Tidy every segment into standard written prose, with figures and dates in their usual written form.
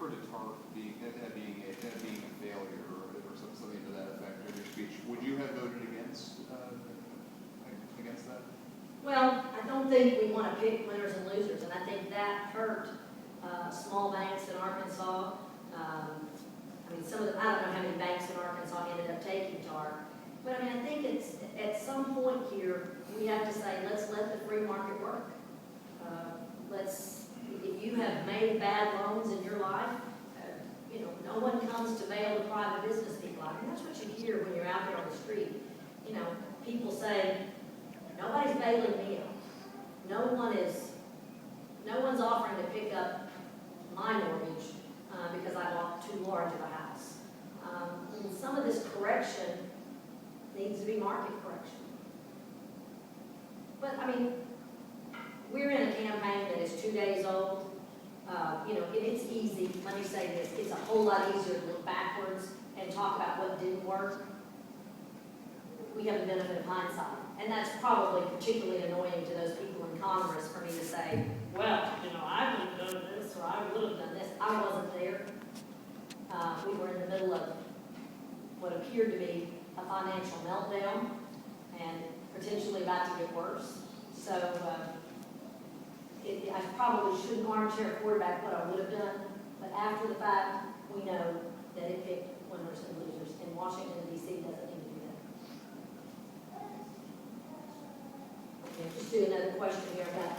referred to TARP being a failure or something to that effect in your speech. Would you have voted against that? Well, I don't think we want to pick winners and losers, and I think that hurt small banks in Arkansas. I mean, some of them, I don't know how many banks in Arkansas ended up taking TARP, but I mean, I think it's at some point here we have to say, let's let the free market work. If you have made bad loans in your life, you know, no one comes to bail the private business people out. And that's what you hear when you're out there on the street. You know, people say, nobody's bailing me out. No one's offering to pick up my mortgage because I bought too large of a house. And some of this correction needs to be market correction. But I mean, we're in a campaign that is 2 days old. You know, it's easy, let me say this, it's a whole lot easier to look backwards and talk about what didn't work. We have the benefit of hindsight. And that's probably particularly annoying to those people in Congress for me to say, well, you know, I would have done this or I would have done this. I wasn't there. We were in the middle of what appeared to be a financial meltdown and potentially about to get worse. So I probably shouldn't armchair quarterback what I would have done, but after the fact, we know that it picked winners and losers, and Washington, D.C. doesn't need to do that. Okay, just do another question here about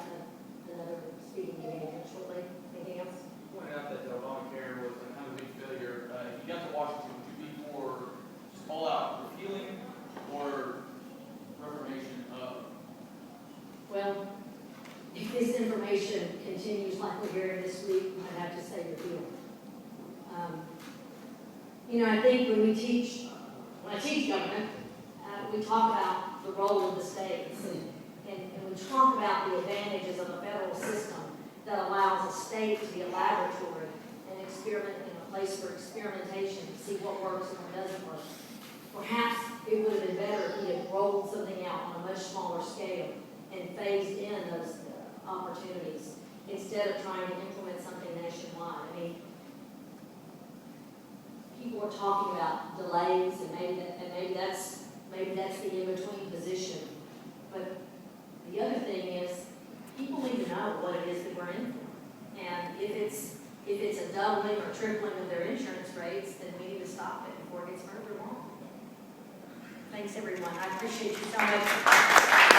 another speaking engagement shortly. Anything else? Pointed out that Obamacare was a kind of a big failure. If you got to Washington, would you be for just all out repealing or reformation of? Well, if this information continues like we're hearing this week, I'd have to say repeal. You know, I think when I teach government, we talk about the role of the states, and we talk about the advantages of a federal system that allows a state to be a laboratory and experiment in a place for experimentation to see what works and what doesn't work. Perhaps it would have been better if we had rolled something out on a much smaller scale and phased in those opportunities instead of trying to implement something nationwide. I mean, people are talking about delays, and maybe that's the in-between position. But the other thing is, people need to know what it is that we're in for. And if it's a doubling or tripling of their insurance rates, then we need to stop it before it gets further along. Thanks, everyone. I appreciate you so much.